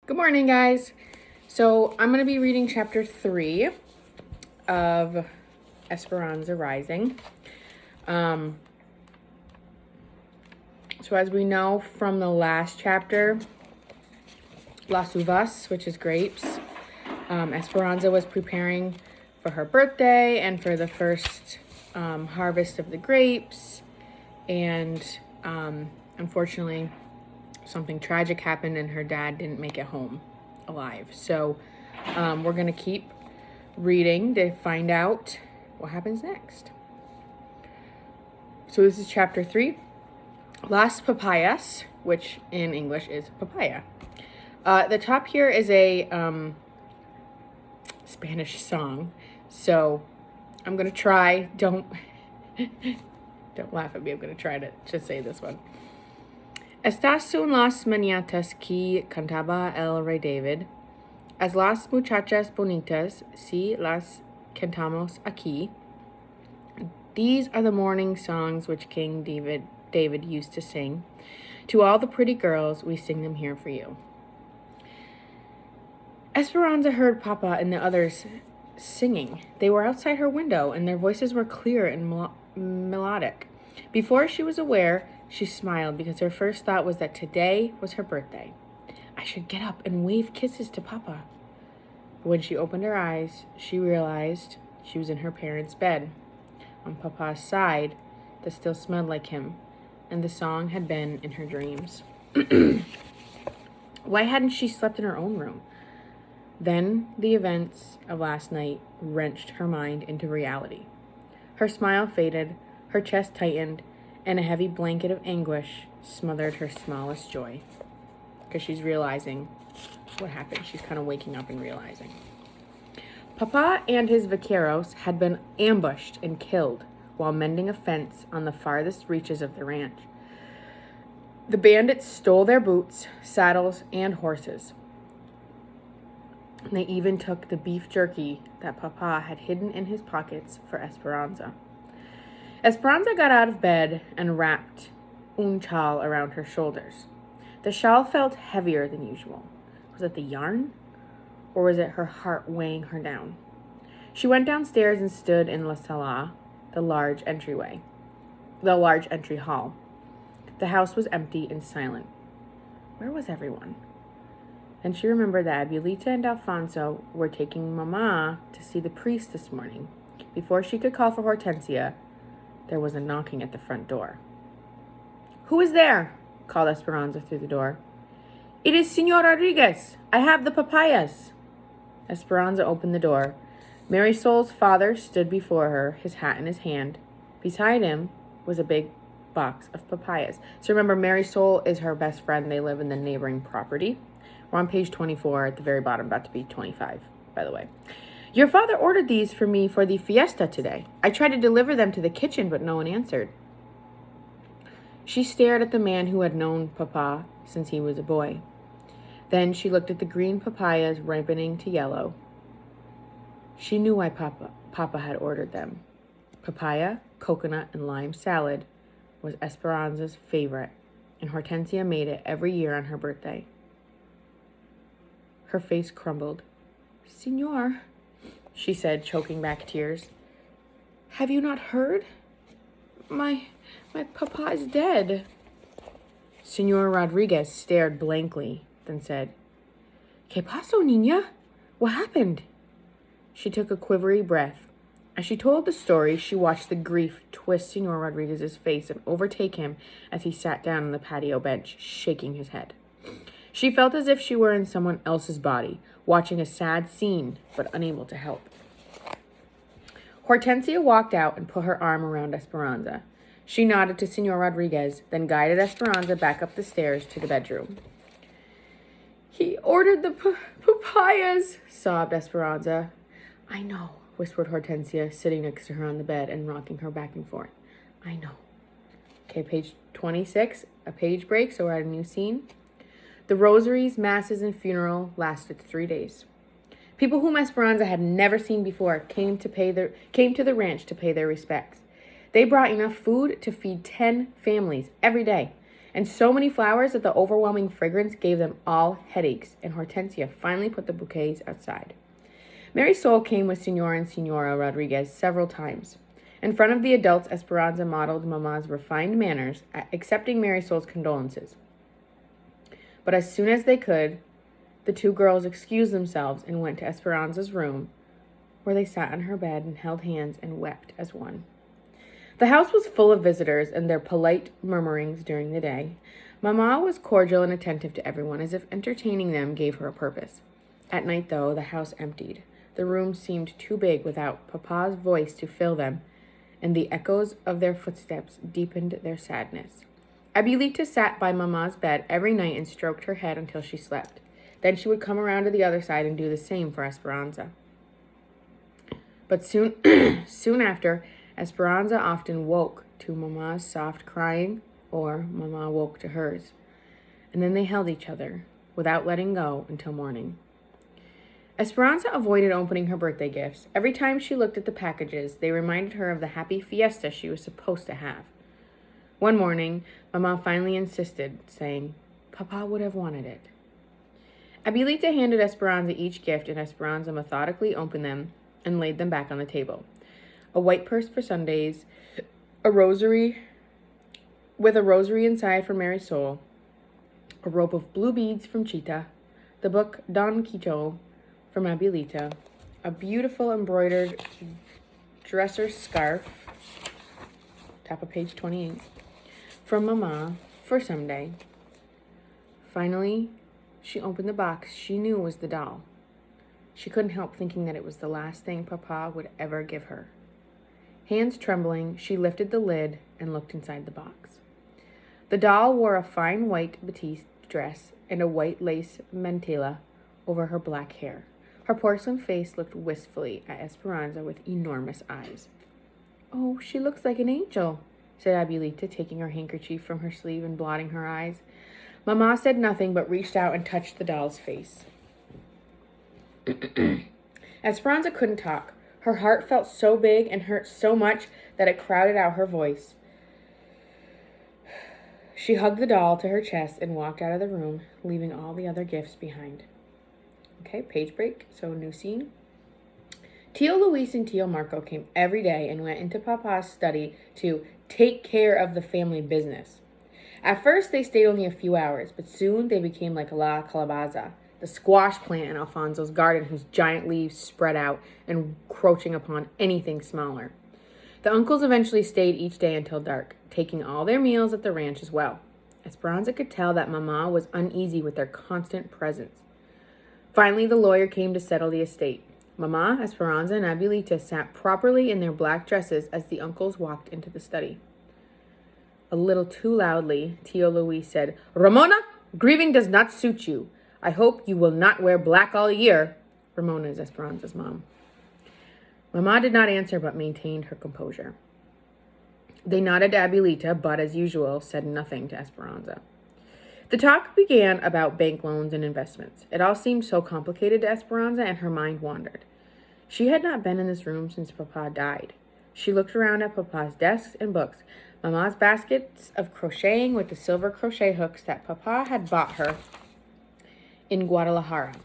Good morning, guys. So I'm going to be reading chapter 3 of Esperanza Rising. So as we know from the last chapter, Las Uvas, which is grapes, Esperanza was preparing for her birthday and for the first harvest of the grapes. And unfortunately, something tragic happened and her dad didn't make it home alive. So we're going to keep reading to find out what happens next. So this is chapter 3, Las Papayas, which in English is papaya. The top here is a Spanish song. So I'm going to try, don't laugh at me, I'm going to try to just say this one. Estas son las maniatas que cantaba el rey David. As las muchachas bonitas, si las cantamos aquí. These are the morning songs which King David used to sing. To all the pretty girls, we sing them here for you. Esperanza heard Papa and the others singing. They were outside her window, and their voices were clear and melodic. Before she was aware, she smiled because her first thought was that today was her birthday. I should get up and wave kisses to Papa. But when she opened her eyes, she realized she was in her parents' bed. On Papa's side, that still smelled like him, and the song had been in her dreams. Why hadn't she slept in her own room? Then the events of last night wrenched her mind into reality. Her smile faded, her chest tightened, and a heavy blanket of anguish smothered her smallest joy. Because she's realizing what happened. She's kind of waking up and realizing. Papa and his vaqueros had been ambushed and killed while mending a fence on the farthest reaches of the ranch. The bandits stole their boots, saddles, and horses. They even took the beef jerky that Papa had hidden in his pockets for Esperanza. Esperanza got out of bed and wrapped un chal around her shoulders. The shawl felt heavier than usual. Was it the yarn? Or was it her heart weighing her down? She went downstairs and stood in la sala, the large entry hall. The house was empty and silent. Where was everyone? Then she remembered that Abuelita and Alfonso were taking Mama to see the priest this morning. Before she could call for Hortensia, there was a knocking at the front door. "Who is there?" called Esperanza through the door. "It is Senor Rodriguez. I have the papayas." Esperanza opened the door. Marisol's father stood before her, his hat in his hand. Beside him was a big box of papayas. So remember, Marisol is her best friend. They live in the neighboring property. We're on page 24 at the very bottom, about to be 25, by the way. "Your father ordered these for me for the fiesta today. I tried to deliver them to the kitchen, but no one answered." She stared at the man who had known Papa since he was a boy. Then she looked at the green papayas ripening to yellow. She knew why Papa had ordered them. Papaya, coconut, and lime salad was Esperanza's favorite, and Hortensia made it every year on her birthday. Her face crumbled. "Senor," she said, choking back tears. "Have you not heard? My papa is dead." Senor Rodriguez stared blankly, then said, "¿Qué pasó, niña? What happened?" She took a quivery breath. As she told the story, she watched the grief twist Senor Rodriguez's face and overtake him as he sat down on the patio bench, shaking his head. She felt as if she were in someone else's body, watching a sad scene, but unable to help. Hortensia walked out and put her arm around Esperanza. She nodded to Senor Rodriguez, then guided Esperanza back up the stairs to the bedroom. "He ordered the papayas," sobbed Esperanza. "I know," whispered Hortensia, sitting next to her on the bed and rocking her back and forth. "I know." Okay, page 26, a page break, so we're at a new scene. The rosaries, masses, and funeral lasted 3 days. People whom Esperanza had never seen before came to the ranch to pay their respects. They brought enough food to feed 10 families every day. and so many flowers that the overwhelming fragrance gave them all headaches, and Hortensia finally put the bouquets outside. Marisol came with Senor and Senora Rodriguez several times. In front of the adults, Esperanza modeled Mama's refined manners, accepting Marisol's condolences. But as soon as they could, the two girls excused themselves and went to Esperanza's room, where they sat on her bed and held hands and wept as one. The house was full of visitors and their polite murmurings during the day. Mama was cordial and attentive to everyone, as if entertaining them gave her a purpose. At night, though, the house emptied. The room seemed too big without Papa's voice to fill them, and the echoes of their footsteps deepened their sadness. Abuelita sat by Mama's bed every night and stroked her head until she slept. Then she would come around to the other side and do the same for Esperanza. But soon after, Esperanza often woke to Mama's soft crying, or Mama woke to hers. And then they held each other, without letting go, until morning. Esperanza avoided opening her birthday gifts. Every time she looked at the packages, they reminded her of the happy fiesta she was supposed to have. One morning, Mama finally insisted, saying, "Papa would have wanted it." Abuelita handed Esperanza each gift, and Esperanza methodically opened them and laid them back on the table. A white purse for Sundays, a rosary with a rosary inside for Marisol, a rope of blue beads from Chita, the book Don Quixote from Abuelita, a beautiful embroidered dresser scarf, top of page 28, from Mama for Sunday. Finally, she opened the box she knew was the doll. She couldn't help thinking that it was the last thing Papa would ever give her. Hands trembling, she lifted the lid and looked inside the box. The doll wore a fine white batiste dress and a white lace mantilla over her black hair. Her porcelain face looked wistfully at Esperanza with enormous eyes. "Oh, she looks like an angel," said Abuelita, taking her handkerchief from her sleeve and blotting her eyes. Mama said nothing but reached out and touched the doll's face. Esperanza couldn't talk. Her heart felt so big and hurt so much that it crowded out her voice. She hugged the doll to her chest and walked out of the room, leaving all the other gifts behind. Okay, page break. So, new scene. Tio Luis and Tio Marco came every day and went into Papa's study to take care of the family business. At first, they stayed only a few hours, but soon they became like La Calabaza, the squash plant in Alfonso's garden whose giant leaves spread out, encroaching upon anything smaller. The uncles eventually stayed each day until dark, taking all their meals at the ranch as well. Esperanza could tell that Mama was uneasy with their constant presence. Finally, the lawyer came to settle the estate. Mama, Esperanza, and Abuelita sat properly in their black dresses as the uncles walked into the study. A little too loudly, Tio Luis said, "Ramona, grieving does not suit you. I hope you will not wear black all year." Ramona is Esperanza's mom. Mama did not answer but maintained her composure. They nodded to Abuelita, but as usual, said nothing to Esperanza. The talk began about bank loans and investments. It all seemed so complicated to Esperanza, and her mind wandered. She had not been in this room since Papa died. She looked around at Papa's desks and books, Mama's baskets of crocheting with the silver crochet hooks that Papa had bought her in Guadalajara,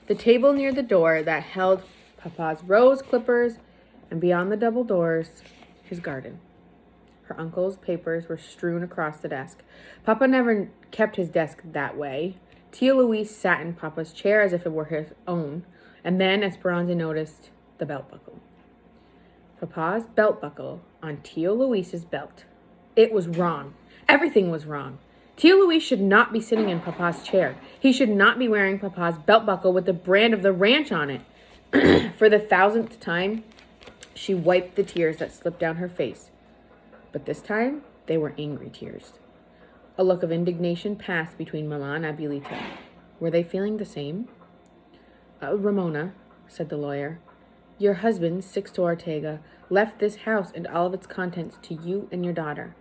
the table near the door that held Papa's rose clippers, and beyond the double doors, his garden. Her uncle's papers were strewn across the desk. Papa never kept his desk that way. Tio Luis sat in Papa's chair as if it were his own, and then Esperanza noticed the belt buckle. Papa's belt buckle on Tio Luis's belt. It was wrong. Everything was wrong. Tio Luis should not be sitting in Papa's chair. He should not be wearing Papa's belt buckle with the brand of the ranch on it. For the 1,000th time, she wiped the tears that slipped down her face. But this time, they were angry tears. A look of indignation passed between Mama and Abuelita. Were they feeling the same? Ramona, said the lawyer, your husband, Sixto Ortega, left this house and all of its contents to you and your daughter.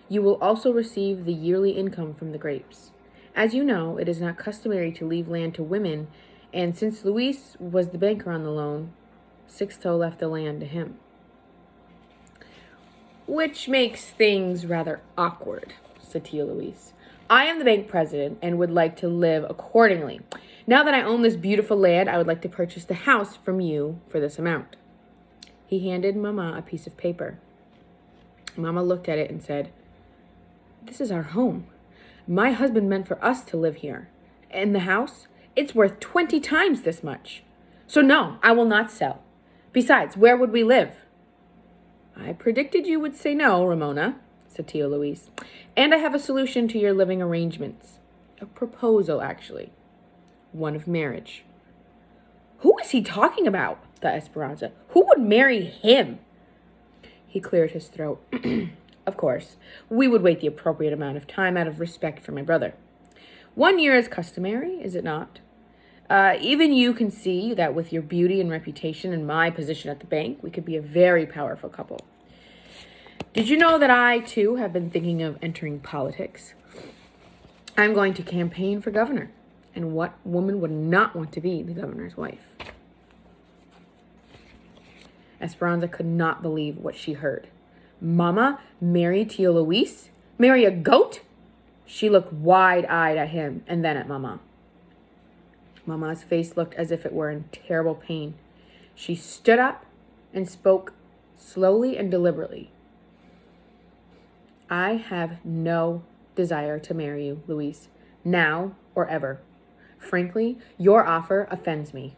You will also receive the yearly income from the grapes. As you know, it is not customary to leave land to women, and since Luis was the banker on the loan, Sixto left the land to him. Which makes things rather awkward, said Tia Louise. I am the bank president and would like to live accordingly. Now that I own this beautiful land, I would like to purchase the house from you for this amount. He handed Mama a piece of paper. Mama looked at it and said, "This is our home. My husband meant for us to live here. And the house, it's worth 20 times this much. So no, I will not sell. Besides, where would we live?" "I predicted you would say no, Ramona," said Tia Louise. "And I have a solution to your living arrangements. A proposal, actually. One of marriage." "Who is he talking about?" thought Esperanza. "Who would marry him?" He cleared his throat. "Of course, we would wait the appropriate amount of time out of respect for my brother. 1 year is customary, is it not? Even you can see that with your beauty and reputation and my position at the bank, we could be a very powerful couple. Did you know that I, too, have been thinking of entering politics? I'm going to campaign for governor. And what woman would not want to be the governor's wife?" Esperanza could not believe what she heard. Mama marry Tia Louise? Marry a goat? She looked wide-eyed at him and then at Mama. Mama's face looked as if it were in terrible pain. She stood up and spoke slowly and deliberately. "I have no desire to marry you, Louise, now or ever. Frankly, your offer offends me."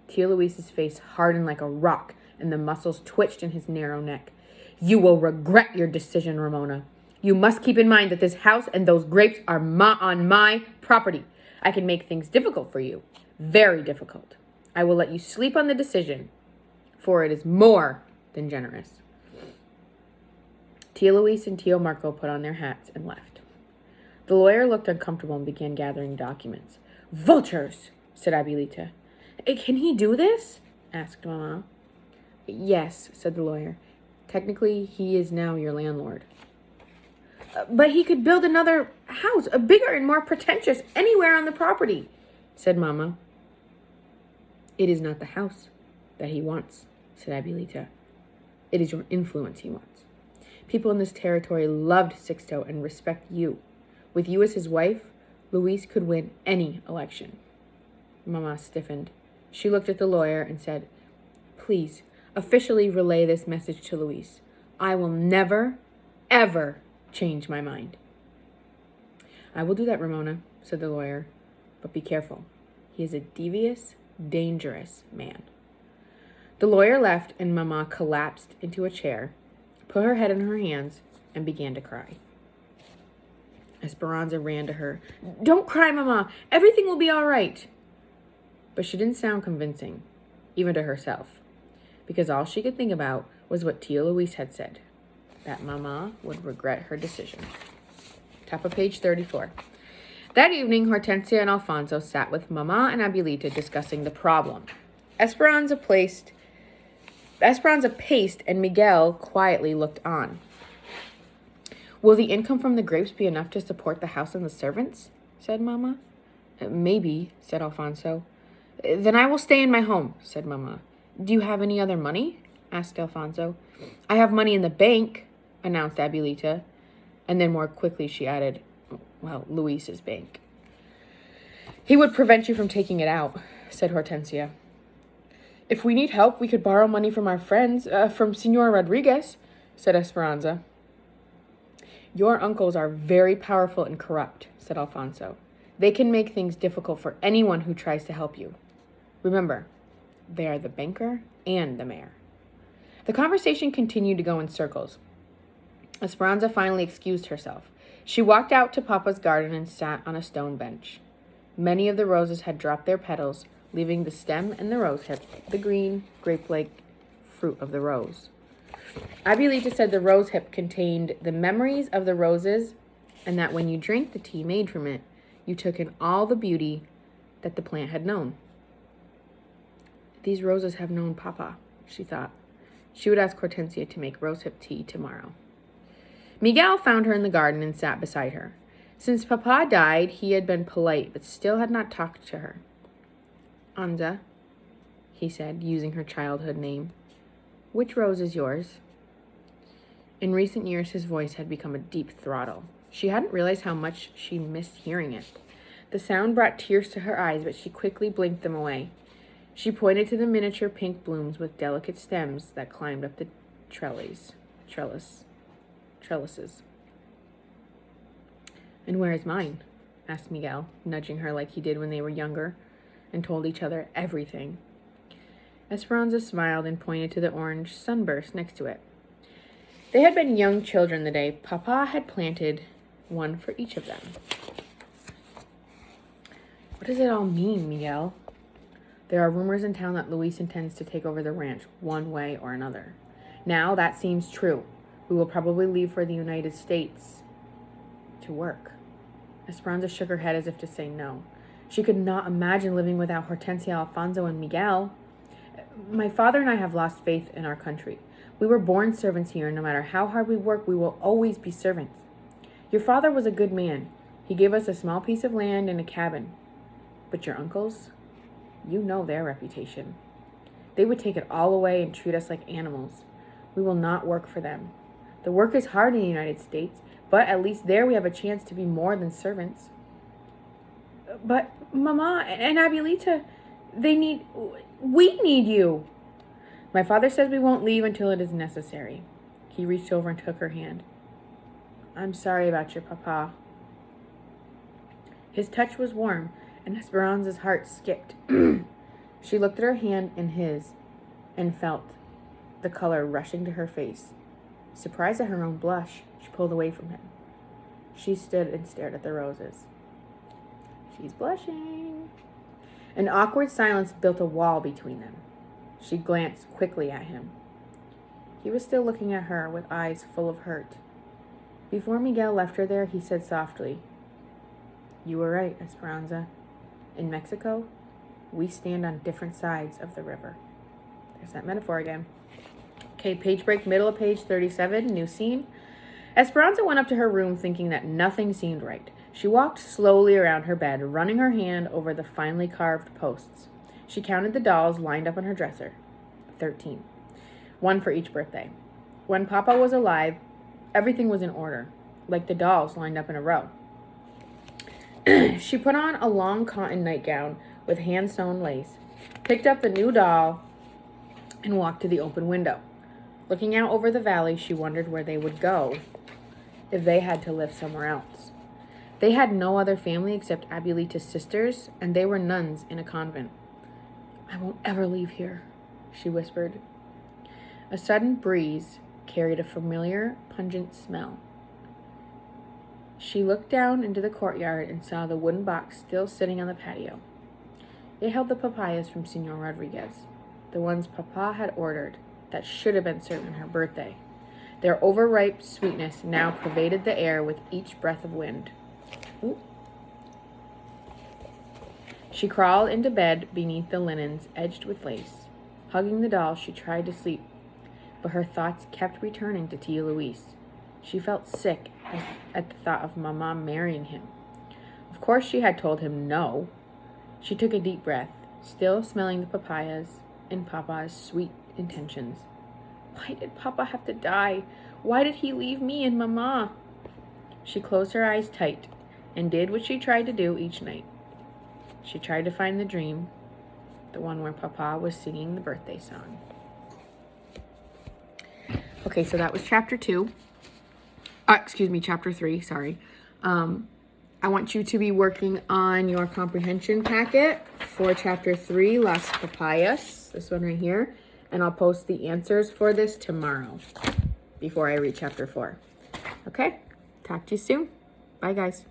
Tia Louise's face hardened like a rock, and the muscles twitched in his narrow neck. "You will regret your decision, Ramona. You must keep in mind that this house and those grapes are on my property. I can make things difficult for you, very difficult. I will let you sleep on the decision, for it is more than generous." Tia Louise and Tio Marco put on their hats and left. The lawyer looked uncomfortable and began gathering documents. "Vultures," said Abuelita. "Can he do this?" asked Mama. "Yes," said the lawyer. "Technically, he is now your landlord." "But he could build another house, a bigger and more pretentious, anywhere on the property," said Mama. "It is not the house that he wants," said Abuelita. "It is your influence he wants. People in this territory loved Sixto and respect you. With you as his wife, Luis could win any election." Mama stiffened. She looked at the lawyer and said, "Please, officially relay this message to Luis. I will never, ever change my mind." "I will do that, Ramona," said the lawyer. "But be careful. He is a devious, dangerous man." The lawyer left and Mama collapsed into a chair, put her head in her hands, and began to cry. Esperanza ran to her. "Don't cry, Mama. Everything will be all right." But she didn't sound convincing, even to herself, because all she could think about was what Tia Louise had said, that Mama would regret her decision. Top of page 34. That evening, Hortensia and Alfonso sat with Mama and Abuelita discussing the problem. Esperanza paced, and Miguel quietly looked on. "Will the income from the grapes be enough to support the house and the servants?" said Mama. "Maybe," said Alfonso. "Then I will stay in my home," said Mama. "Do you have any other money?" asked Alfonso. "I have money in the bank," announced Abuelita. And then more quickly she added, "Well, Luis's bank." "He would prevent you from taking it out," said Hortensia. "If we need help, we could borrow money from our friends, from Senor Rodriguez," said Esperanza. "Your uncles are very powerful and corrupt," said Alfonso. "They can make things difficult for anyone who tries to help you. Remember, they are the banker and the mayor." The conversation continued to go in circles. Esperanza finally excused herself. She walked out to Papa's garden and sat on a stone bench. Many of the roses had dropped their petals, leaving the stem and the rosehip, the green, grape-like fruit of the rose. Abuelita said the rosehip contained the memories of the roses, and that when you drank the tea made from it, you took in all the beauty that the plant had known. "These roses have known Papa," she thought. She would ask Hortensia to make rosehip tea tomorrow. Miguel found her in the garden and sat beside her. Since Papa died, he had been polite, but still had not talked to her. "Anza," he said, using her childhood name. "Which rose is yours?" In recent years, his voice had become a deep throttle. She hadn't realized how much she missed hearing it. The sound brought tears to her eyes, but she quickly blinked them away. She pointed to the miniature pink blooms with delicate stems that climbed up the trellises. "And where is mine?" asked Miguel, nudging her like he did when they were younger and told each other everything. Esperanza smiled and pointed to the orange sunburst next to it. They had been young children the day Papa had planted one for each of them. "What does it all mean, Miguel?" "There are rumors in town that Luis intends to take over the ranch one way or another. Now that seems true. We will probably leave for the United States to work." Esperanza shook her head as if to say no. She could not imagine living without Hortensia, Alfonso, and Miguel. "My father and I have lost faith in our country. We were born servants here, and no matter how hard we work, we will always be servants. Your father was a good man. He gave us a small piece of land and a cabin. But your uncles, you know their reputation. They would take it all away and treat us like animals. We will not work for them. The work is hard in the United States, but at least there we have a chance to be more than servants." "But Mama and Abuelita, we need you." "My father says we won't leave until it is necessary." He reached over and took her hand. "I'm sorry about your papa." His touch was warm, and Esperanza's heart skipped. She looked at her hand in his and felt the color rushing to her face. Surprised at her own blush, she pulled away from him. She stood and stared at the roses. She's blushing. An awkward silence built a wall between them. She glanced quickly at him. He was still looking at her with eyes full of hurt. Before Miguel left her there, he said softly, "You were right, Esperanza. In Mexico, we stand on different sides of the river." There's that metaphor again. Okay, page break, middle of page 37, new scene. Esperanza went up to her room thinking that nothing seemed right. She walked slowly around her bed, running her hand over the finely carved posts. She counted the dolls lined up on her dresser. 13. One for each birthday. When Papa was alive, everything was in order, like the dolls lined up in a row. She put on a long cotton nightgown with hand-sewn lace, picked up the new doll, and walked to the open window. Looking out over the valley, she wondered where they would go if they had to live somewhere else. They had no other family except Abuelita's sisters, and they were nuns in a convent. "I won't ever leave here," she whispered. A sudden breeze carried a familiar, pungent smell. She looked down into the courtyard and saw the wooden box still sitting on the patio. It held the papayas from Senor Rodriguez, the ones Papa had ordered that should have been served on her birthday. Their overripe sweetness now pervaded the air with each breath of wind. Ooh. She crawled into bed beneath the linens edged with lace. Hugging the doll, she tried to sleep, but her thoughts kept returning to Tia Luis. She felt sick at the thought of Mama marrying him. Of course she had told him no. She took a deep breath, still smelling the papayas and Papa's sweet intentions. Why did Papa have to die? Why did he leave me and Mama? She closed her eyes tight and did what she tried to do each night. She tried to find the dream, the one where Papa was singing the birthday song. Okay, so that was chapter 2. Chapter 3, sorry. I want you to be working on your comprehension packet for chapter 3, Las Papayas, this one right here. And I'll post the answers for this tomorrow before I read chapter 4. Okay, talk to you soon. Bye, guys.